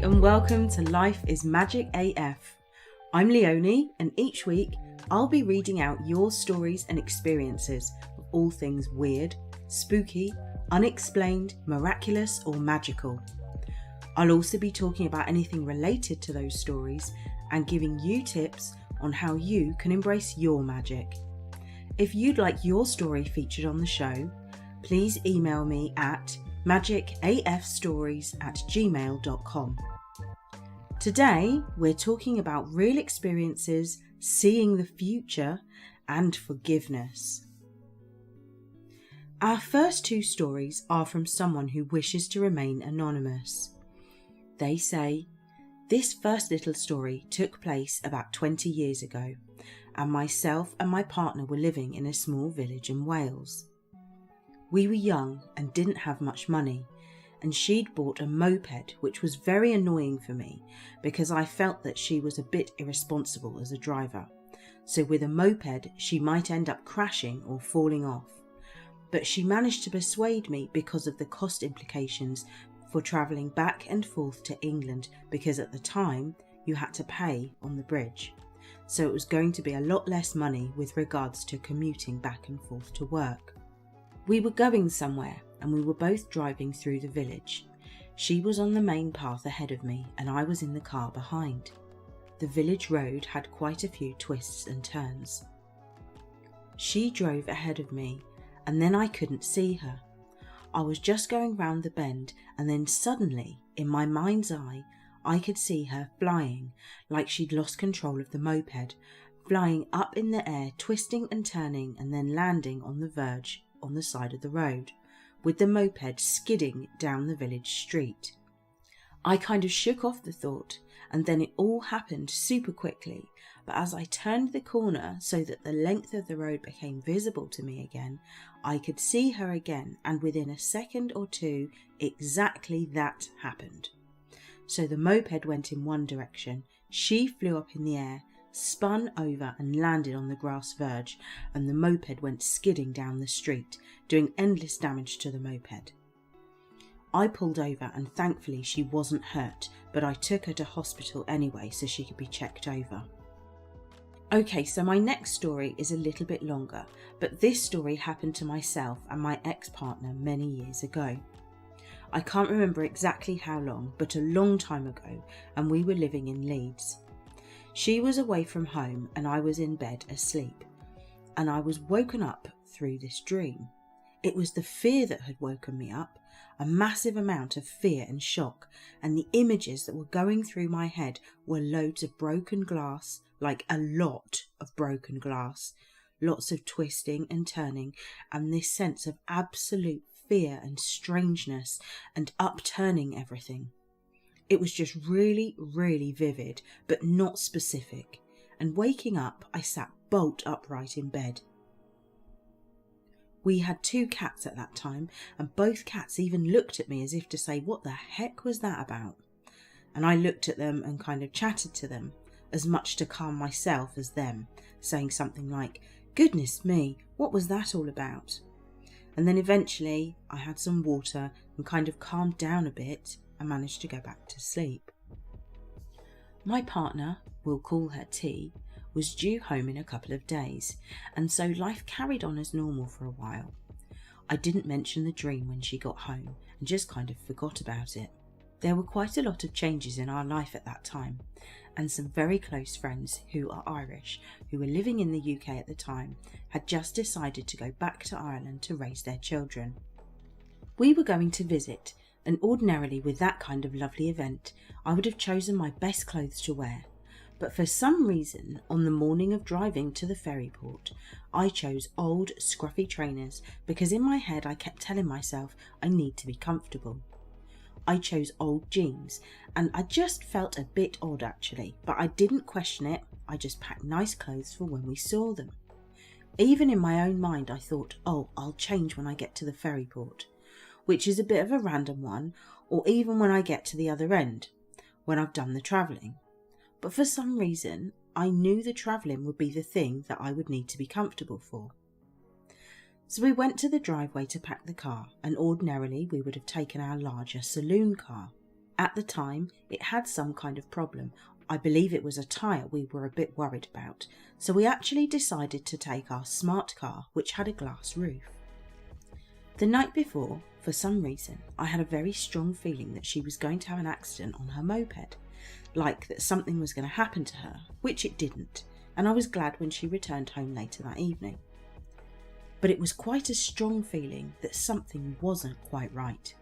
and welcome to Life is Magic AF. I'm Leonie, and each week I'll be reading out your stories and experiences of all things weird, spooky, unexplained, miraculous or magical. I'll also be talking about anything related to those stories and giving you tips on how you can embrace your magic. If you'd like your story featured on the show, please email me at magicafstories@gmail.com. Today, we're talking about real experiences, seeing the future, and forgiveness. Our first two stories are from someone who wishes to remain anonymous. They say, "This first little story took place about 20 years ago, and myself and my partner were living in a small village in Wales. We were young and didn't have much money, and she'd bought a moped, which was very annoying for me because I felt that she was a bit irresponsible as a driver. So with a moped, she might end up crashing or falling off. But she managed to persuade me because of the cost implications for travelling back and forth to England, because at the time you had to pay on the bridge. So it was going to be a lot less money with regards to commuting back and forth to work. We were going somewhere and we were both driving through the village. She was on the main path ahead of me and I was in the car behind. The village road had quite a few twists and turns. She drove ahead of me and then I couldn't see her. I was just going round the bend and then suddenly, in my mind's eye, I could see her flying, like she'd lost control of the moped, flying up in the air, twisting and turning and then landing on the verge on the side of the road, with the moped skidding down the village street. I kind of shook off the thought, and then it all happened super quickly, but as I turned the corner so that the length of the road became visible to me again, I could see her again, and within a second or two, exactly that happened. So the moped went in one direction, she flew up in the air, spun over and landed on the grass verge, and the moped went skidding down the street, doing endless damage to the moped. I pulled over and thankfully she wasn't hurt, but I took her to hospital anyway so she could be checked over. Okay, so my next story is a little bit longer, but this story happened to myself and my ex-partner many years ago. I can't remember exactly how long, but a long time ago, and we were living in Leeds. She was away from home and I was in bed asleep, and I was woken up through this dream. It was the fear that had woken me up, a massive amount of fear and shock, and the images that were going through my head were loads of broken glass, like a lot of broken glass, lots of twisting and turning, and this sense of absolute fear and strangeness and upturning everything. It was just really, really vivid, but not specific, and waking up, I sat bolt upright in bed. We had 2 cats at that time, and both cats even looked at me as if to say, "What the heck was that about?" And I looked at them and kind of chatted to them, as much to calm myself as them, saying something like, "Goodness me, what was that all about?" And then eventually I had some water and kind of calmed down a bit and managed to go back to sleep. My partner, we'll call her T, was due home in a couple of days, and so life carried on as normal for a while. I didn't mention the dream when she got home and just kind of forgot about it. There were quite a lot of changes in our life at that time, and some very close friends who are Irish, who were living in the UK at the time, had just decided to go back to Ireland to raise their children. We were going to visit, and ordinarily with that kind of lovely event, I would have chosen my best clothes to wear. But for some reason, on the morning of driving to the ferry port, I chose old, scruffy trainers because in my head I kept telling myself I need to be comfortable. I chose old jeans, and I just felt a bit odd actually, but I didn't question it. I just packed nice clothes for when we saw them. Even in my own mind I thought, oh, I'll change when I get to the ferry port, which is a bit of a random one, or even when I get to the other end, when I've done the travelling. But for some reason, I knew the travelling would be the thing that I would need to be comfortable for. So we went to the driveway to pack the car, and ordinarily we would have taken our larger saloon car. At the time, it had some kind of problem. I believe it was a tyre we were a bit worried about, so we actually decided to take our smart car, which had a glass roof. The night before, for some reason, I had a very strong feeling that she was going to have an accident on her moped, like that something was going to happen to her, which it didn't, and I was glad when she returned home later that evening. But it was quite a strong feeling that something wasn't quite right.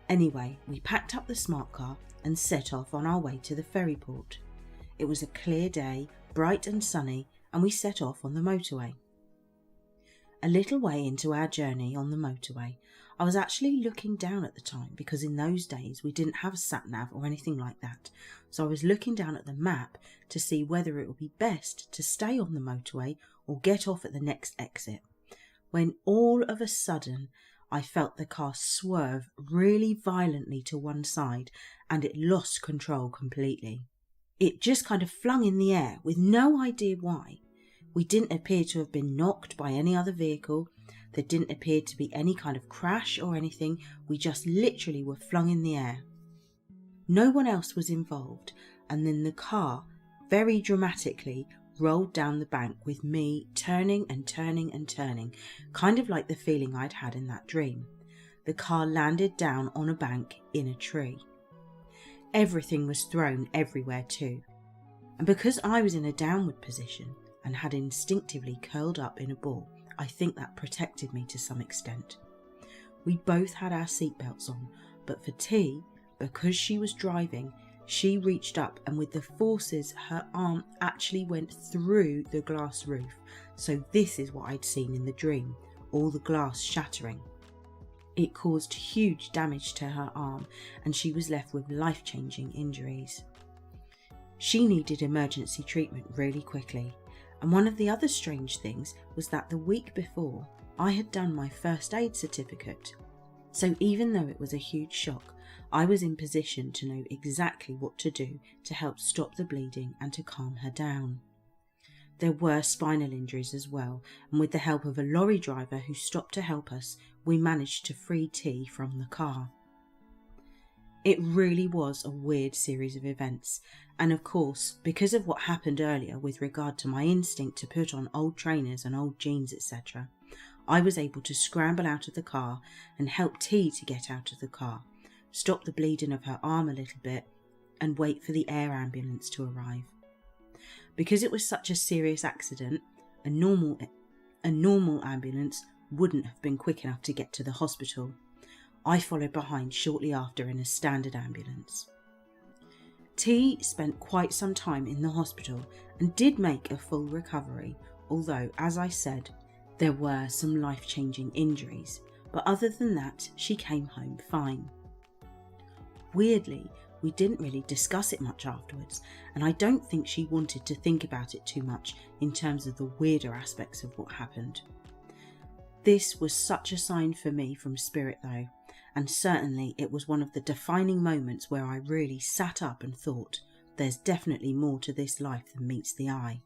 Anyway, we packed up the smart car and set off on our way to the ferry port. It was a clear day, bright and sunny, and we set off on the motorway. A little way into our journey on the motorway, I was actually looking down at the time because in those days we didn't have a sat-nav or anything like that, so I was looking down at the map to see whether it would be best to stay on the motorway or get off at the next exit, when all of a sudden I felt the car swerve really violently to one side and it lost control completely. It just kind of flung in the air with no idea why. We didn't appear to have been knocked by any other vehicle. There didn't appear to be any kind of crash or anything. We just literally were flung in the air. No one else was involved, and then the car very dramatically rolled down the bank with me turning and turning and turning, kind of like the feeling I'd had in that dream. The car landed down on a bank in a tree. Everything was thrown everywhere too. And because I was in a downward position and had instinctively curled up in a ball, I think that protected me to some extent. We both had our seatbelts on, but for T, because she was driving, she reached up and with the forces her arm actually went through the glass roof. So this is what I'd seen in the dream, all the glass shattering. It caused huge damage to her arm and she was left with life-changing injuries. She needed emergency treatment really quickly. And one of the other strange things was that the week before, I had done my first aid certificate. So even though it was a huge shock, I was in position to know exactly what to do to help stop the bleeding and to calm her down. There were spinal injuries as well, and with the help of a lorry driver who stopped to help us, we managed to free T from the car. It really was a weird series of events, and of course, because of what happened earlier with regard to my instinct to put on old trainers and old jeans, etc., I was able to scramble out of the car and help T to get out of the car, stop the bleeding of her arm a little bit, and wait for the air ambulance to arrive. Because it was such a serious accident, a normal ambulance wouldn't have been quick enough to get to the hospital. I followed behind shortly after in a standard ambulance. T spent quite some time in the hospital and did make a full recovery, although, as I said, there were some life-changing injuries, but other than that, she came home fine. Weirdly, we didn't really discuss it much afterwards, and I don't think she wanted to think about it too much in terms of the weirder aspects of what happened. This was such a sign for me from Spirit though, and certainly it was one of the defining moments where I really sat up and thought, there's definitely more to this life than meets the eye.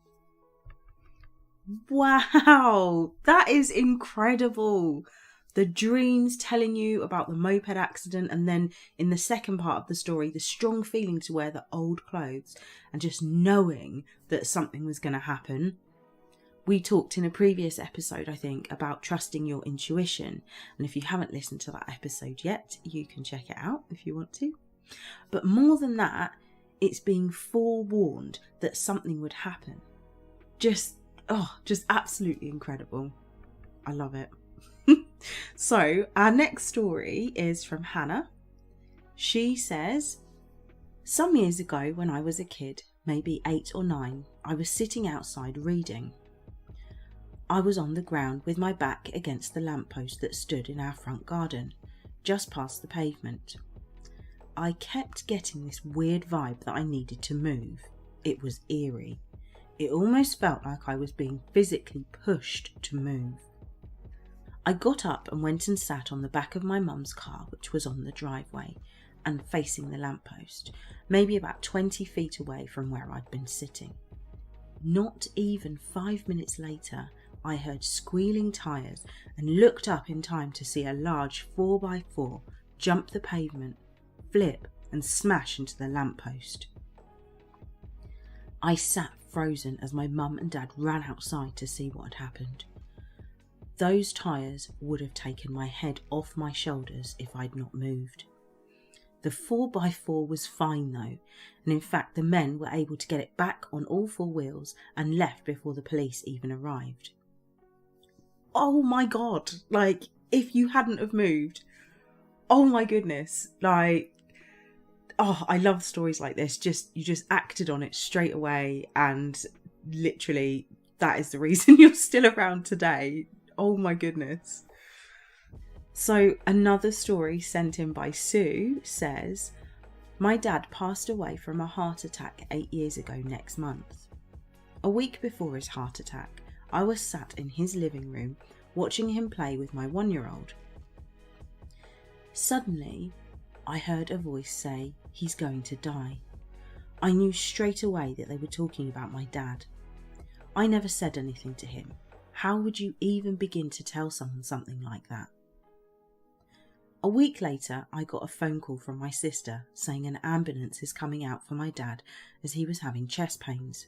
Wow, that is incredible. The dreams telling you about the moped accident, and then in the second part of the story, the strong feeling to wear the old clothes and just knowing that something was going to happen. We talked in a previous episode, I think, about trusting your intuition. And if you haven't listened to that episode yet, you can check it out if you want to. But more than that, it's being forewarned that something would happen. Just absolutely incredible. I love it. So our next story is from Hannah. She says, some years ago when I was a kid, maybe 8 or 9, I was sitting outside reading. I was on the ground with my back against the lamppost that stood in our front garden, just past the pavement. I kept getting this weird vibe that I needed to move. It was eerie. It almost felt like I was being physically pushed to move. I got up and went and sat on the back of my mum's car, which was on the driveway and facing the lamppost, maybe about 20 feet away from where I'd been sitting. Not even 5 minutes later, I heard squealing tyres and looked up in time to see a large 4x4 jump the pavement, flip and smash into the lamppost. I sat frozen as my mum and dad ran outside to see what had happened. Those tyres would have taken my head off my shoulders if I'd not moved. The 4x4 was fine though, and in fact the men were able to get it back on all four wheels and left before the police even arrived. Oh my god, like, if you hadn't have moved, oh my goodness, like, oh, I love stories like this. You just acted on it straight away, and literally that is the reason you're still around today. Oh my goodness. So another story sent in by Sue says, my dad passed away from a heart attack 8 years ago next month. A week before his heart attack, I was sat in his living room watching him play with my 1-year-old. Suddenly, I heard a voice say, he's going to die. I knew straight away that they were talking about my dad. I never said anything to him. How would you even begin to tell someone something like that? A week later, I got a phone call from my sister saying an ambulance is coming out for my dad as he was having chest pains.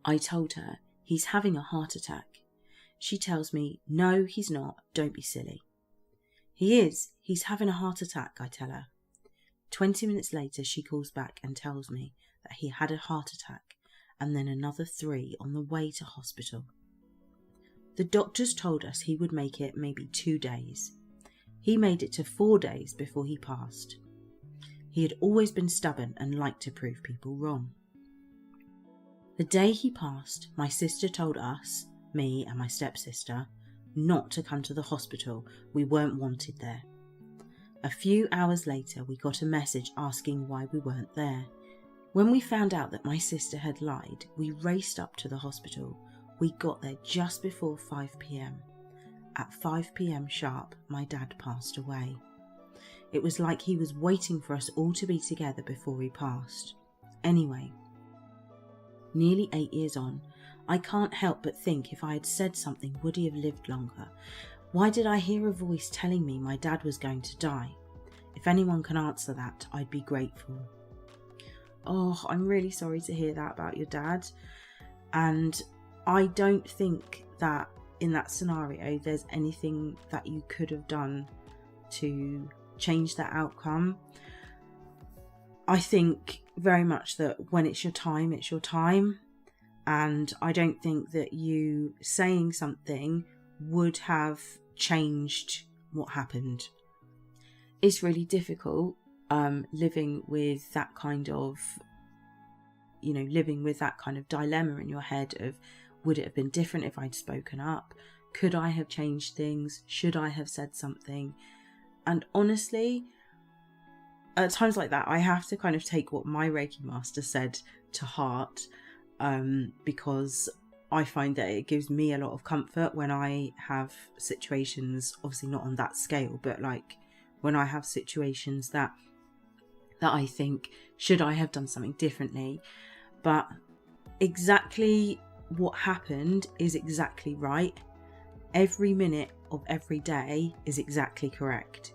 I told her, he's having a heart attack. She tells me, no, he's not, don't be silly. He is, he's having a heart attack, I tell her. 20 minutes later, she calls back and tells me that he had a heart attack and then another 3 on the way to hospital. The doctors told us he would make it maybe 2 days. He made it to 4 days before he passed. He had always been stubborn and liked to prove people wrong. The day he passed, my sister told us, me and my stepsister, not to come to the hospital. We weren't wanted there. A few hours later, we got a message asking why we weren't there. When we found out that my sister had lied, we raced up to the hospital. We got there just before 5 p.m. At 5 p.m. sharp, my dad passed away. It was like he was waiting for us all to be together before he passed. Anyway, nearly 8 years on, I can't help but think if I had said something, would he have lived longer? Why did I hear a voice telling me my dad was going to die? If anyone can answer that, I'd be grateful. Oh, I'm really sorry to hear that about your dad. And I don't think that in that scenario there's anything that you could have done to change that outcome. I think very much that when it's your time, it's your time. And I don't think that you saying something would have changed what happened. It's really difficult living with that kind of, living with that kind of dilemma in your head of, would it have been different if I'd spoken up? Could I have changed things? Should I have said something? And honestly, at times like that, I have to kind of take what my Reiki master said to heart, because I find that it gives me a lot of comfort when I have situations, obviously not on that scale, but like when I have situations that I think, should I have done something differently? But exactly what happened is exactly right. Every minute of every day is exactly correct.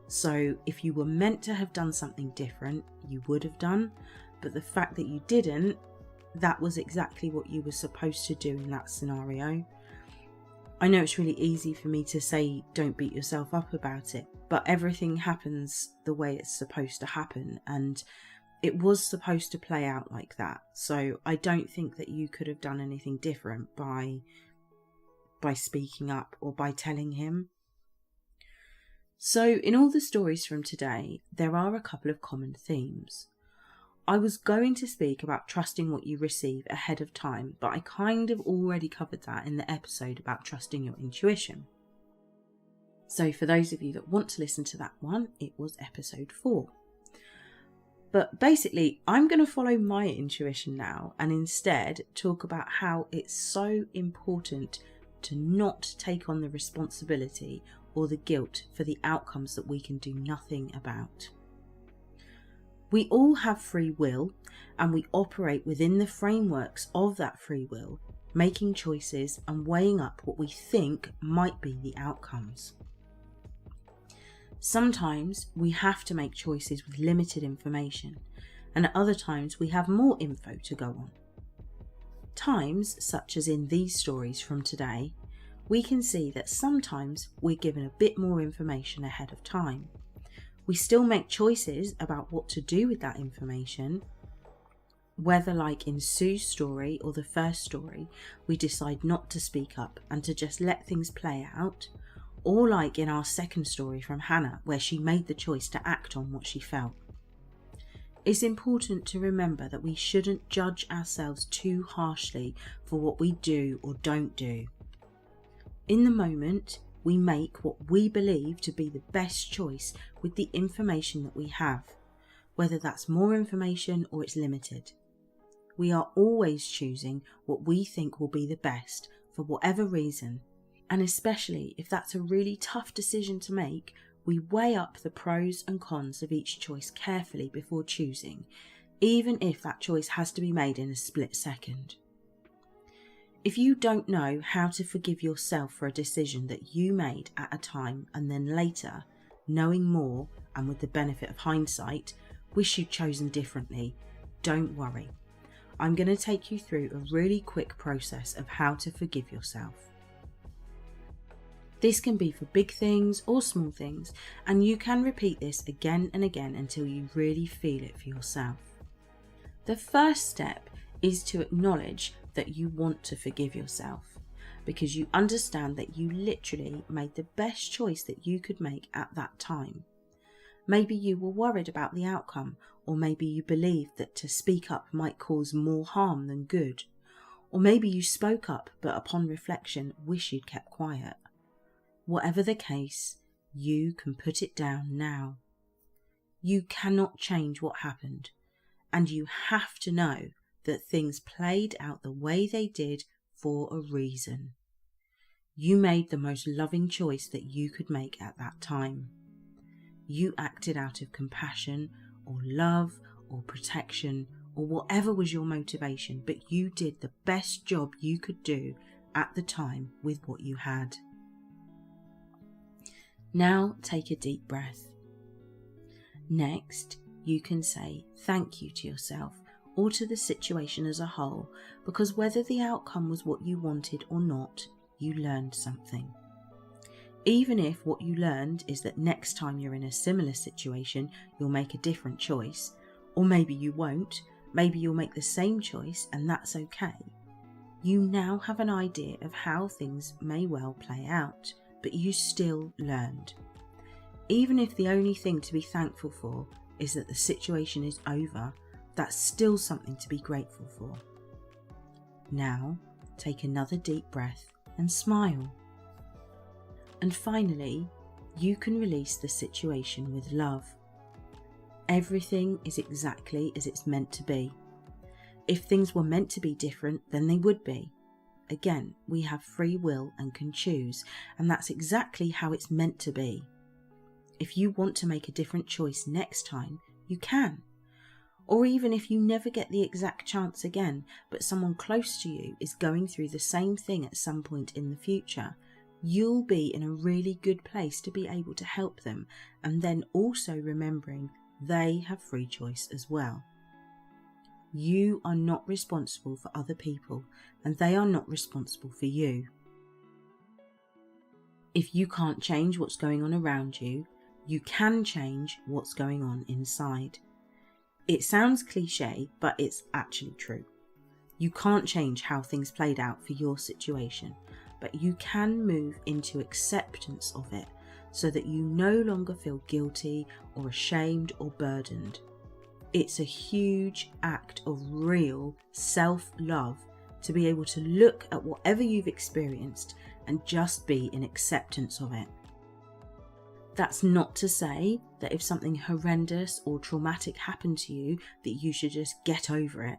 So if you were meant to have done something different, you would have done. But the fact that you didn't, that was exactly what you were supposed to do in that scenario. I know it's really easy for me to say don't beat yourself up about it, but everything happens the way it's supposed to happen, and it was supposed to play out like that. So I don't think that you could have done anything different by speaking up or by telling him. So in all the stories from today, there are a couple of common themes. I was going to speak about trusting what you receive ahead of time, but I kind of already covered that in the episode about trusting your intuition. So for those of you that want to listen to that one, it was episode 4. But basically, I'm going to follow my intuition now and instead talk about how it's so important to not take on the responsibility or the guilt for the outcomes that we can do nothing about. We all have free will, and we operate within the frameworks of that free will, making choices and weighing up what we think might be the outcomes. Sometimes we have to make choices with limited information, and at other times we have more info to go on. Times, such as in these stories from today, we can see that sometimes we're given a bit more information ahead of time. We still make choices about what to do with that information, whether like in Sue's story or the first story, we decide not to speak up and to just let things play out, or like in our second story from Hannah, where she made the choice to act on what she felt. It's important to remember that we shouldn't judge ourselves too harshly for what we do or don't do. In the moment, we make what we believe to be the best choice with the information that we have, whether that's more information or it's limited. We are always choosing what we think will be the best for whatever reason, and especially if that's a really tough decision to make, we weigh up the pros and cons of each choice carefully before choosing, even if that choice has to be made in a split second. If you don't know how to forgive yourself for a decision that you made at a time and then later, knowing more and with the benefit of hindsight, wish you'd chosen differently, don't worry. I'm going to take you through a really quick process of how to forgive yourself. This can be for big things or small things, and you can repeat this again and again until you really feel it for yourself. The first step is to acknowledge that you want to forgive yourself, because you understand that you literally made the best choice that you could make at that time. Maybe you were worried about the outcome, or maybe you believed that to speak up might cause more harm than good, or maybe you spoke up but upon reflection wish you'd kept quiet. Whatever the case, you can put it down now. You cannot change what happened, and you have to know that things played out the way they did for a reason. You made the most loving choice that you could make at that time. You acted out of compassion or love or protection or whatever was your motivation, but you did the best job you could do at the time with what you had. Now take a deep breath. Next, you can say thank you to yourself or to the situation as a whole, because whether the outcome was what you wanted or not, you learned something. Even if what you learned is that next time you're in a similar situation, you'll make a different choice, or maybe you won't, maybe you'll make the same choice and that's okay. You now have an idea of how things may well play out, but you still learned. Even if the only thing to be thankful for is that the situation is over, that's still something to be grateful for. Now, take another deep breath and smile. And finally, you can release the situation with love. Everything is exactly as it's meant to be. If things were meant to be different, then they would be. Again, we have free will and can choose, and that's exactly how it's meant to be. If you want to make a different choice next time, you can. Or even if you never get the exact chance again, but someone close to you is going through the same thing at some point in the future, you'll be in a really good place to be able to help them, and then also remembering they have free choice as well. You are not responsible for other people, and they are not responsible for you. If you can't change what's going on around you, you can change what's going on inside. It sounds cliche, but it's actually true. You can't change how things played out for your situation, but you can move into acceptance of it so that you no longer feel guilty or ashamed or burdened. It's a huge act of real self-love to be able to look at whatever you've experienced and just be in acceptance of it. That's not to say that if something horrendous or traumatic happened to you, that you should just get over it.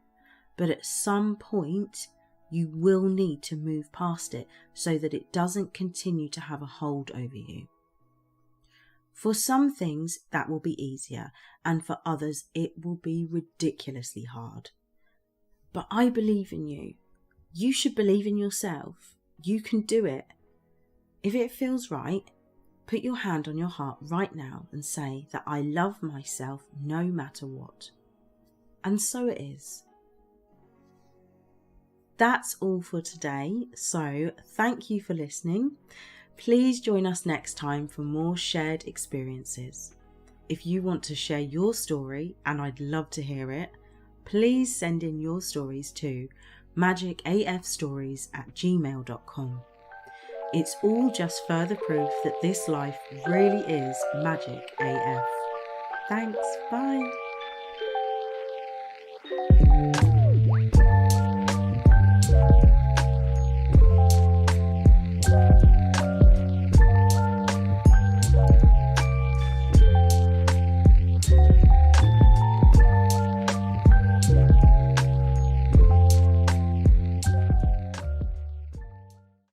But at some point, you will need to move past it so that it doesn't continue to have a hold over you. For some things, that will be easier, and for others, it will be ridiculously hard. But I believe in you. You should believe in yourself. You can do it. If it feels right, Put your hand on your heart right now and say that I love myself no matter what. And so it is. That's all for today. So thank you for listening. Please join us next time for more shared experiences. If you want to share your story, and I'd love to hear it, please send in your stories to magicafstories@gmail.com. It's all just further proof that this life really is magic AF. Thanks, bye.